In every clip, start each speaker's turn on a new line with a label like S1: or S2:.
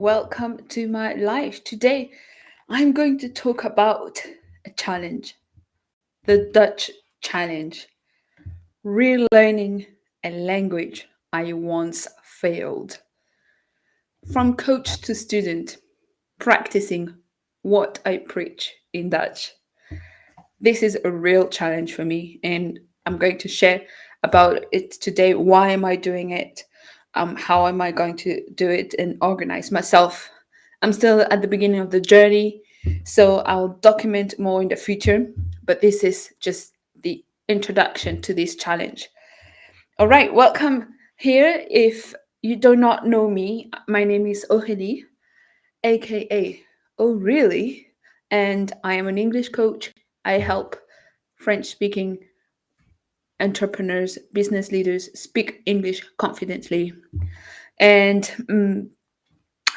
S1: Welcome to my life. Today, I'm going to talk about a challenge, the Dutch challenge, relearning a language I once failed. From coach to student, practicing what I preach in Dutch. This is a real challenge for me, and I'm going to share about it today. Why am I doing it? How am I going to do it and organize myself? I'm still at the beginning of the journey, so I'll document more in the future, but this is just the introduction to this challenge. All right, welcome here. If you do not know me, my name is Aurélie, aka Oh Really, and I am an English coach. I help French speaking entrepreneurs, business leaders speak English confidently. And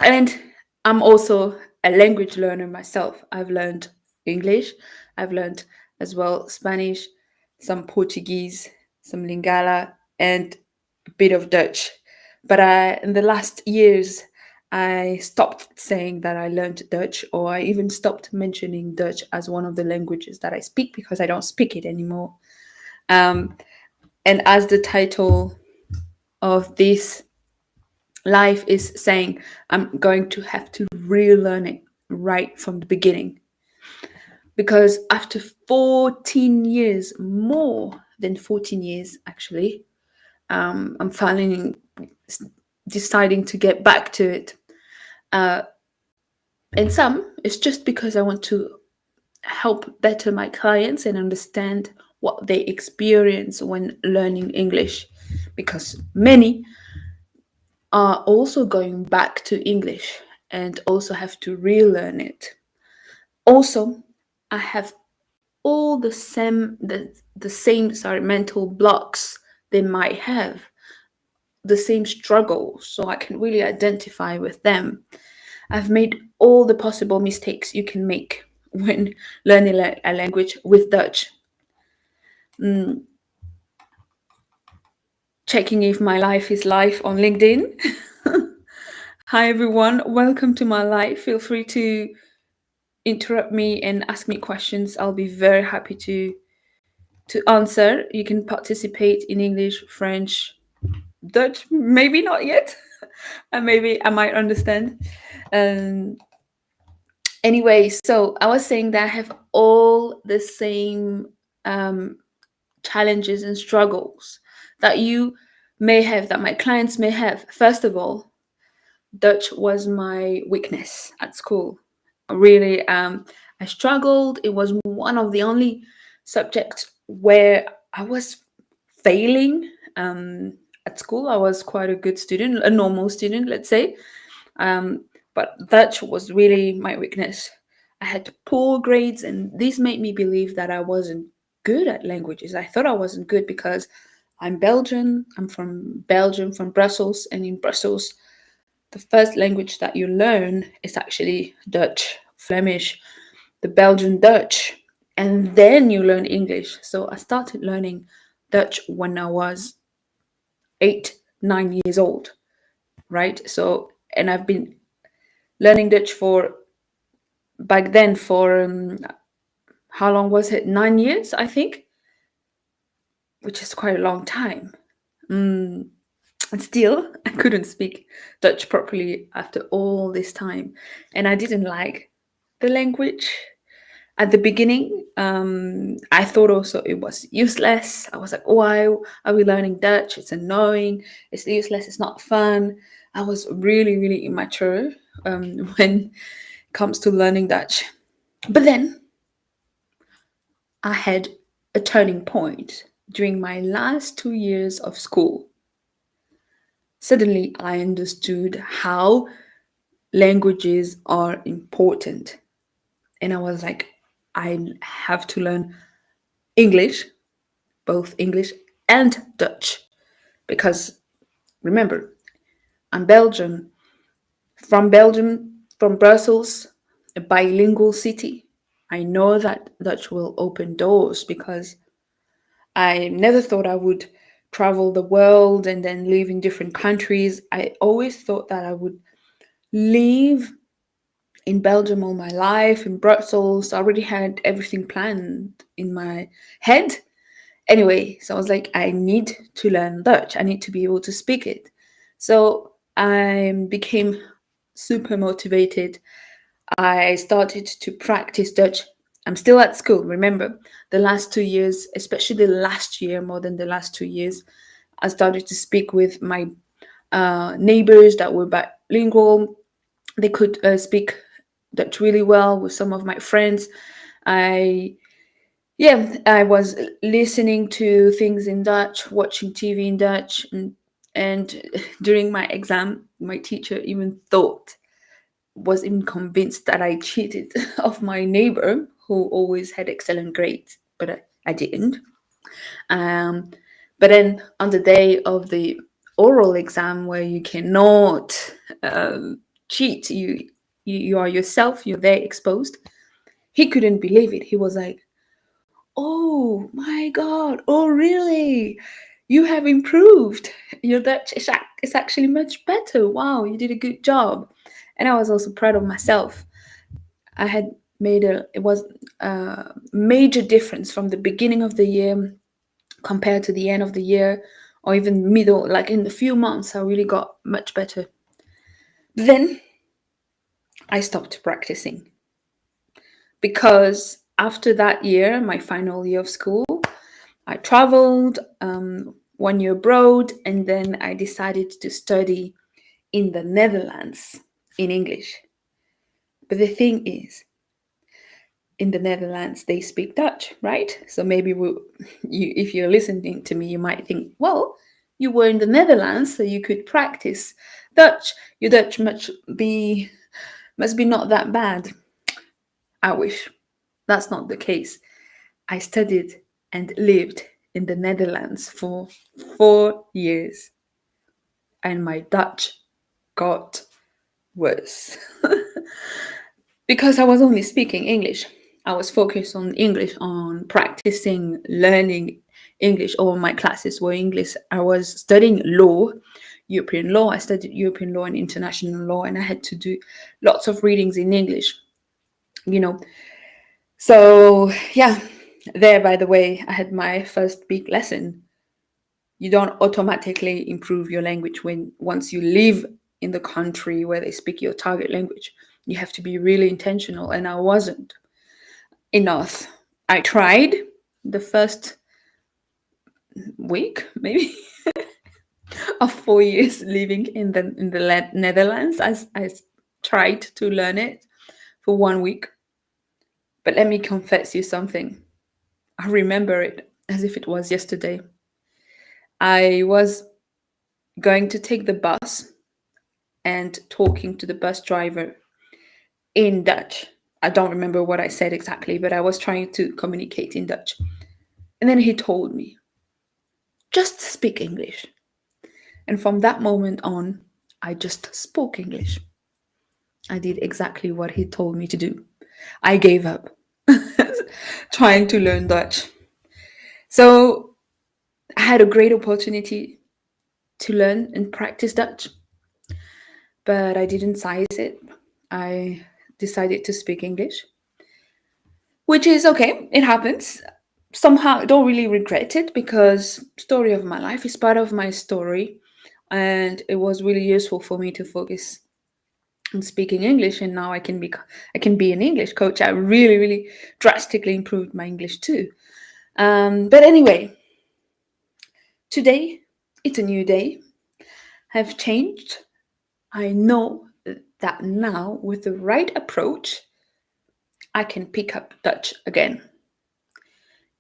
S1: and I'm also a language learner myself. I've learned English, I've learned as well Spanish, some Portuguese, some Lingala, and a bit of Dutch. But in the last years, I stopped saying that I learned Dutch, or I even stopped mentioning Dutch as one of the languages that I speak because I don't speak it anymore. Um, and as the title of this life is saying, I'm going to have to relearn it right from the beginning. Because after 14 years, more than 14 years actually, I'm finally deciding to get back to it. Uh, and some, it's just because I want to help better my clients and understand what they experience when learning English. Because many are also going back to English and also have to relearn it. Also, I have all the same mental blocks they might have, the same struggles, so I can really identify with them. I've made all the possible mistakes you can make when learning a language with Dutch. Mm, Checking if my life is live on LinkedIn. Hi everyone, welcome to my life. Feel free to interrupt me and ask me questions. I'll be very happy to answer. You can participate in English, French, Dutch, maybe not yet, and maybe I might understand. Um, anyway, so I was saying that I have all the same um, challenges and struggles that you may have, that my clients may have. First of all, Dutch was my weakness at school. Really, I struggled. It was one of the only subjects where I was failing. At school, I was quite a good student, a normal student, let's say. Um, but Dutch was really my weakness. I had poor grades, and this made me believe that I wasn't good at languages. I thought I wasn't good because I'm Belgian. I'm from Belgium, from Brussels, and in Brussels, the first language that you learn is actually Dutch, Flemish, the Belgian Dutch, and then you learn English. So I started learning Dutch when I was 8, 9 years old, right? So, and I've been learning Dutch for back then for how long was it? 9 years, I think, which is quite a long time. Mm, and still, I couldn't speak Dutch properly after all this time, and I didn't like the language. At the beginning, I thought also it was useless. I was like, why are we learning Dutch? It's annoying, it's useless, it's not fun. I was really, really immature when it comes to learning Dutch. But then I had a turning point during my last 2 years of school. Suddenly, I understood how languages are important. And I was like, I have to learn English, both English and Dutch. Because remember, I'm Belgian, from Brussels, a bilingual city. I know that Dutch will open doors because I never thought I would travel the world and then live in different countries. I always thought that I would live in Belgium all my life, in Brussels. I already had everything planned in my head. Anyway, so I was like, I need to learn Dutch. I need to be able to speak it. So I became super motivated. I started to practice Dutch. I'm still at school, remember, the last 2 years, especially the last year, more than the last 2 years, I started to speak with my neighbors that were bilingual. They could speak Dutch really well with some of my friends. I I was listening to things in Dutch, watching TV in Dutch, and during my exam, my teacher even thought was even convinced that I cheated of my neighbor who always had excellent grades, but I didn't. Um, but then on the day of the oral exam, where you cannot cheat, you are yourself. You're there exposed. He couldn't believe it. He was like, "Oh my God! Oh really? You have improved. Your Dutch is actually much better. Wow, you did a good job." And I was also proud of myself. I had made it was a major difference from the beginning of the year compared to the end of the year, or even middle. Like in a few months, I really got much better. Then I stopped practicing because after that year, my final year of school, I traveled 1 year abroad, and then I decided to study in the Netherlands in English. But the thing is, in the Netherlands, they speak Dutch, right? So maybe if you're listening to me, you might think, well, you were in the Netherlands, so you could practice Dutch. Your Dutch must be not that bad. I wish that's not the case. I studied and lived in the Netherlands for 4 years, and my Dutch got worse because I was only speaking English. I was focused on English, on practicing learning English. All my classes were English. I was studying law, European law. I studied European law and international law, and I had to do lots of readings in English, you know. So, yeah, there, by the way, I had my first big lesson. You don't automatically improve your language once you live in the country where they speak your target language. You have to be really intentional, and I wasn't enough. I tried the first week, maybe, of 4 years living in the Netherlands. I tried to learn it for 1 week, but let me confess you something. I remember it as if it was yesterday. I was going to take the bus and talking to the bus driver in Dutch. I don't remember what I said exactly, but I was trying to communicate in Dutch. And then he told me, just speak English. And from that moment on, I just spoke English. I did exactly what he told me to do. I gave up trying to learn Dutch. So I had a great opportunity to learn and practice Dutch, but I didn't size it. I decided to speak English, which is okay. It happens. Somehow I don't really regret it because story of my life is part of my story, and it was really useful for me to focus on speaking English. And now I can be an English coach. I really drastically improved my English too. But anyway, today it's a new day. I've changed. I know that now with the right approach, I can pick up Dutch again.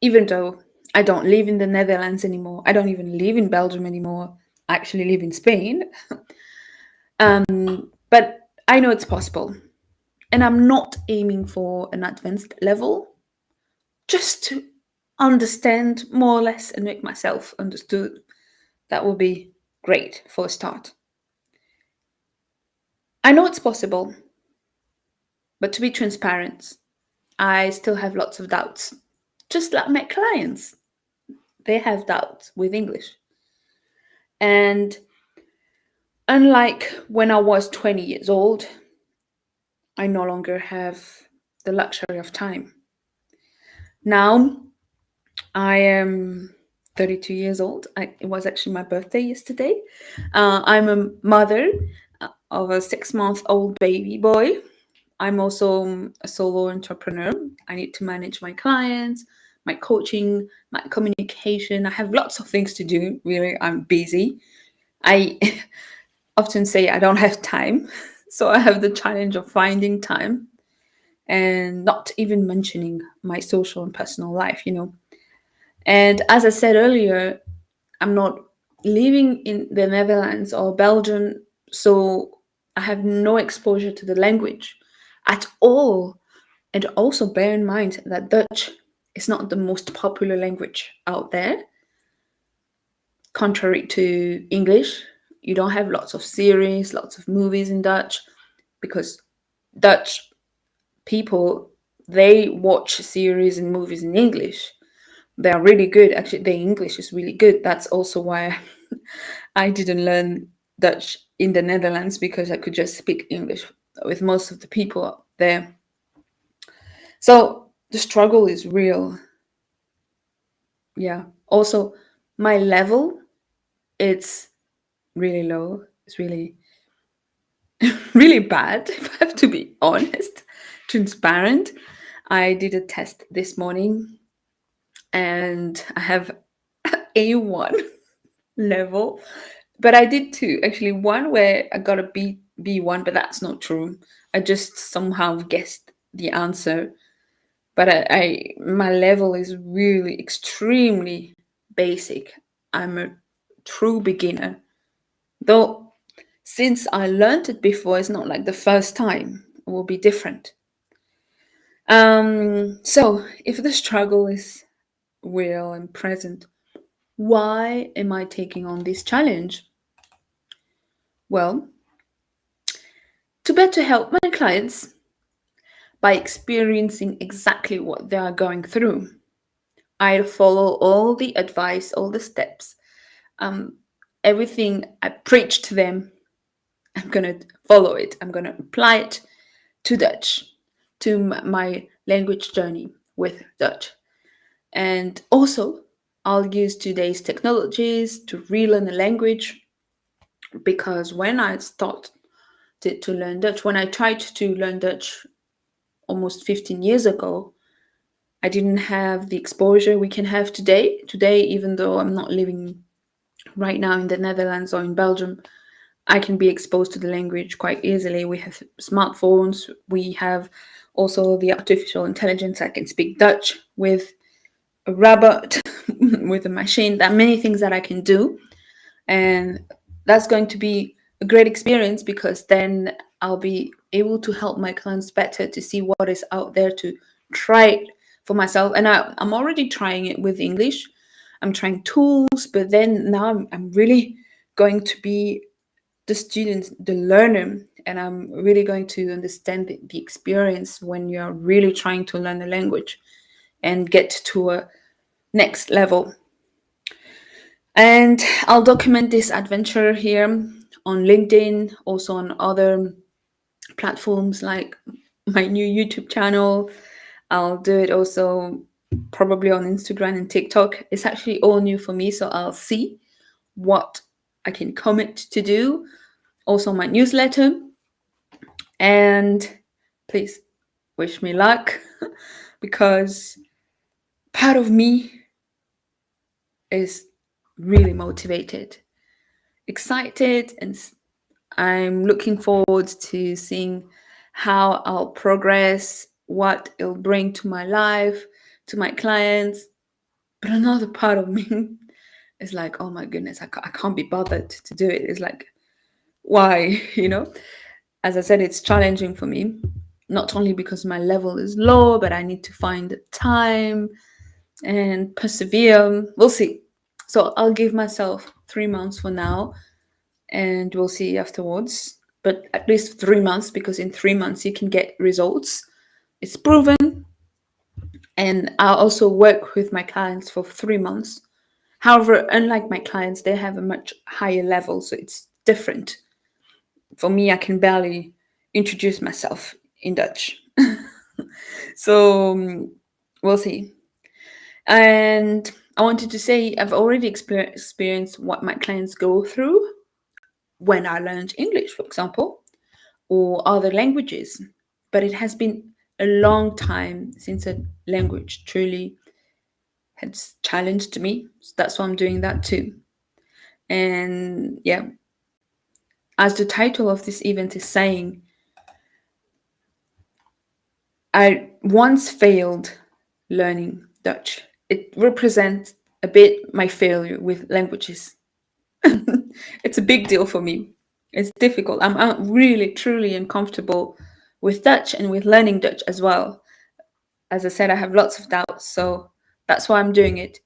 S1: Even though I don't live in the Netherlands anymore, I don't even live in Belgium anymore. I actually live in Spain. But I know it's possible. And I'm not aiming for an advanced level, just to understand more or less and make myself understood. That will be great for a start. I know it's possible, but to be transparent, I still have lots of doubts. Just like my clients, they have doubts with English. And Unlike when I was 20 years old, I no longer have the luxury of time. Now I am 32 years old. It was actually my birthday yesterday. I'm a mother of a 6 month old baby boy. I'm also a solo entrepreneur. I need to manage my clients, my coaching, my communication. I have lots of things to do. Really, I'm busy. I often say I don't have time. So I have the challenge of finding time and not even mentioning my social and personal life. And as I said earlier, I'm not living in the Netherlands or Belgium, so I have no exposure to the language at all. And also bear in mind that Dutch is not the most popular language out there. Contrary to English, you don't have lots of series, lots of movies in Dutch, because Dutch people, they watch series and movies in English. They are really good. Actually, their English is really good. That's also why I didn't learn Dutch in the Netherlands, because I could just speak English with most of the people there. So the struggle is real. Yeah. Also, my level, it's really low. It's really, really bad, if I have to be honest, transparent. I did a test this morning and I have A1 level. But I did two, actually. One where I got a B1, but that's not true. I just somehow guessed the answer. But I my level is really extremely basic. I'm a true beginner. Though since I learned it before, it's not like the first time. It will be different. So if the struggle is real and present, why am I taking on this challenge? Well, to better help my clients by experiencing exactly what they are going through. I follow all the advice, all the steps, um, everything I preach to them. I'm gonna follow it. I'm gonna apply it to Dutch, to my language journey with Dutch, and also I'll use today's technologies to relearn the language, because when I started to learn Dutch, when I tried to learn Dutch almost 15 years ago, I didn't have the exposure we can have today. Today, even though I'm not living right now in the Netherlands or in Belgium, I can be exposed to the language quite easily. We have smartphones, we have also the artificial intelligence. I can speak Dutch with a robot, with a machine. There are many things that I can do. And that's going to be a great experience, because then I'll be able to help my clients better to see what is out there, to try it for myself. And I'm already trying it with English. I'm trying tools, but then now I'm really going to be the student, the learner, and I'm really going to understand the experience when you're really trying to learn a language and get to a next level. And I'll document this adventure here on LinkedIn, also on other platforms like my new YouTube channel. I'll do it also probably on Instagram and TikTok. It's actually all new for me, so I'll see what I can commit to do. Also, my newsletter. And please wish me luck, because part of me is really motivated, excited, and I'm looking forward to seeing how I'll progress, what it'll bring to my life, to my clients. But another part of me is like, oh my goodness, I can't be bothered to do it. It's like, why? As I said, it's challenging for me, not only because my level is low, but I need to find the time and persevere. We'll see. So I'll give myself 3 months for now, and we'll see afterwards. But at least 3 months, because in 3 months you can get results. It's proven. And I'll also work with my clients for 3 months. However, unlike my clients, they have a much higher level, so it's different. For me, I can barely introduce myself in Dutch. So we'll see. And I wanted to say I've already experienced what my clients go through when I learned English, for example, or other languages. But it has been a long time since a language truly has challenged me. So that's why I'm doing that too. And yeah, as the title of this event is saying, I once failed learning Dutch. It represents a bit my failure with languages. It's a big deal for me. It's difficult. I'm really, truly uncomfortable with Dutch and with learning Dutch as well. As I said, I have lots of doubts. So that's why I'm doing it,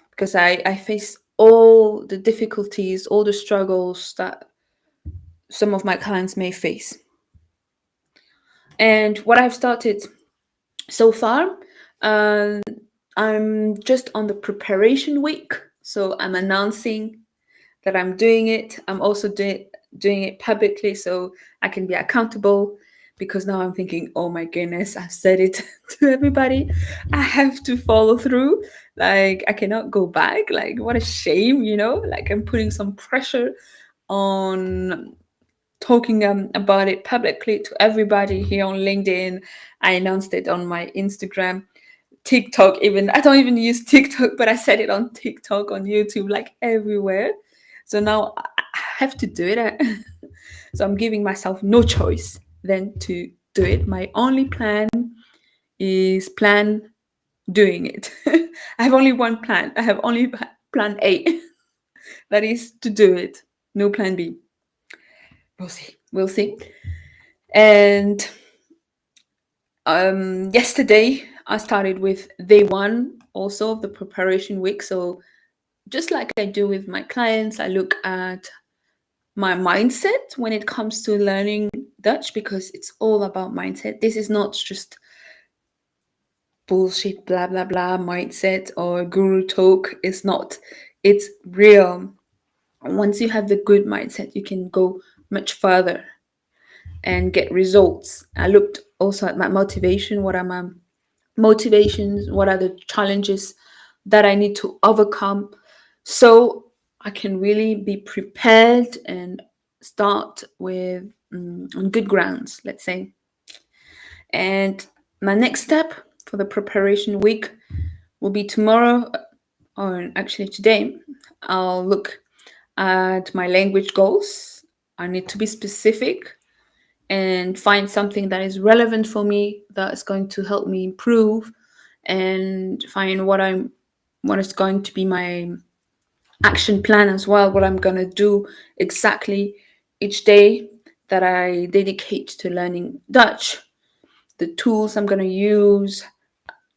S1: because I face all the difficulties, all the struggles that some of my clients may face. And what I've started so far, um, I'm just on the preparation week. So I'm announcing that I'm doing it. I'm also doing it publicly so I can be accountable, because now I'm thinking, oh my goodness, I've said it to everybody. I have to follow through. Like, I cannot go back. Like, what a shame, Like, I'm putting some pressure on talking about it publicly to everybody here on LinkedIn. I announced it on my Instagram, TikTok, even. I don't even use TikTok, but I said it on TikTok, on YouTube, like everywhere. So now I have to do it. So I'm giving myself no choice than to do it. My only plan is plan doing it. I have only one plan. I have only plan A. That is to do it. No plan B. We'll see. We'll see. And yesterday I started with day one also of the preparation week. So just like I do with my clients, I look at my mindset when it comes to learning Dutch, because it's all about mindset. This is not just bullshit, blah, blah, blah mindset or guru talk. It's not. It's real. Once you have the good mindset, you can go much further and get results. I looked also at my motivation. What are my motivations? What are the challenges that I need to overcome, so I can really be prepared and start with on good grounds, let's say. And my next step for the preparation week will be tomorrow, or actually today. I'll look at my language goals. I need to be specific and find something that is relevant for me, that is going to help me improve, and find what is going to be my action plan as well, what I'm going to do exactly each day that I dedicate to learning Dutch, the tools I'm going to use,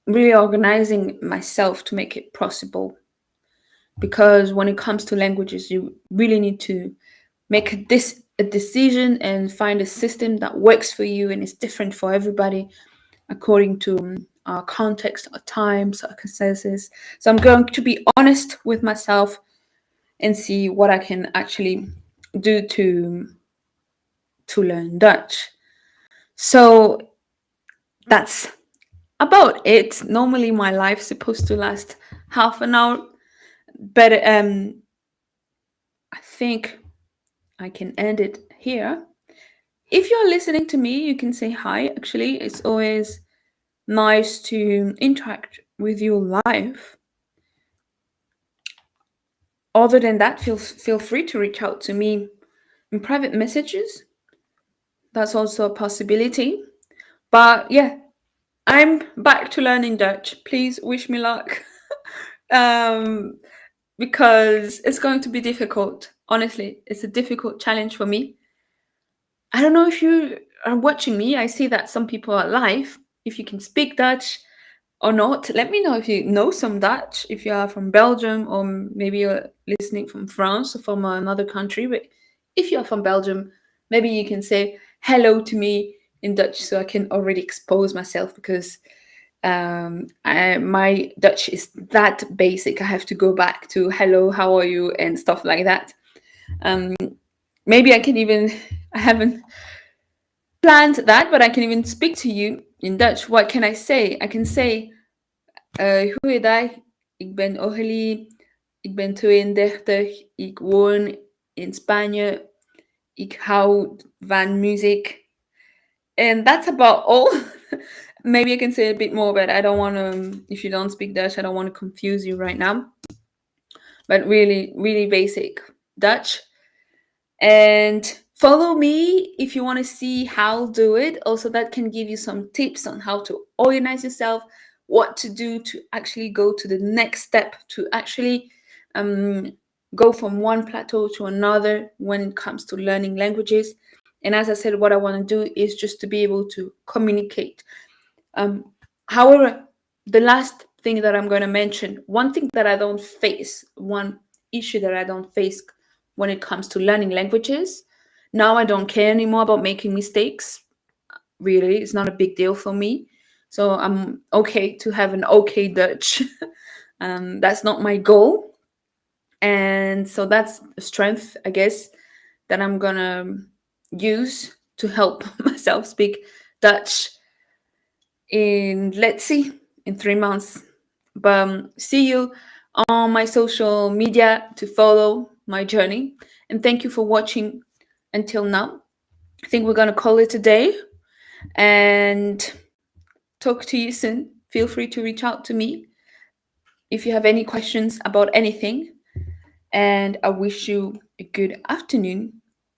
S1: really organizing myself to make it possible. Because when it comes to languages, you really need to make a decision and find a system that works for you and is different for everybody according to our context, our time, circumstances. So I'm going to be honest with myself and see what I can actually do to learn Dutch. So that's about it. Normally my life's supposed to last half an hour, but I think I can end it here. If you're listening to me, you can say hi. Actually, it's always nice to interact with you live. Other than that, feel free to reach out to me in private messages. That's also a possibility. But yeah, I'm back to learning Dutch. Please wish me luck. um, because it's going to be difficult. Honestly, it's a difficult challenge for me. I don't know if you are watching me. I see that some people are live. If you can speak Dutch or not, let me know if you know some Dutch. If you are from Belgium, or maybe you're listening from France or from another country. But if you are from Belgium, maybe you can say hello to me in Dutch so I can already expose myself, because my Dutch is that basic. I have to go back to hello, how are you, and stuff like that. Maybe I can even I haven't planned that, but I can even speak to you in Dutch. What can I say? I can say, goeiedag, ik ben Aurélie, ik ben 32, ik woon in Spanje, ik hou van muziek. And that's about all. Maybe I can say a bit more, but I don't want to, if you don't speak Dutch, I don't want to confuse you right now. But really, really basic Dutch. And follow me if you want to see how I'll do it. Also, that can give you some tips on how to organize yourself, what to do to actually go to the next step, to actually um, go from one plateau to another when it comes to learning languages. And as I said, what I want to do is just to be able to communicate. However, the last thing that I'm going to mention, one thing that I don't face, one issue that I don't face when it comes to learning languages, now I don't care anymore about making mistakes. Really, it's not a big deal for me. So I'm okay to have an okay Dutch. That's not my goal. And so that's a strength, I guess, that I'm gonna use to help myself speak Dutch in, let's see, in 3 months. But see you on my social media to follow my journey. And thank you for watching until now. I think we're gonna call it a day and talk to you soon. Feel free to reach out to me if you have any questions about anything. And I wish you a good afternoon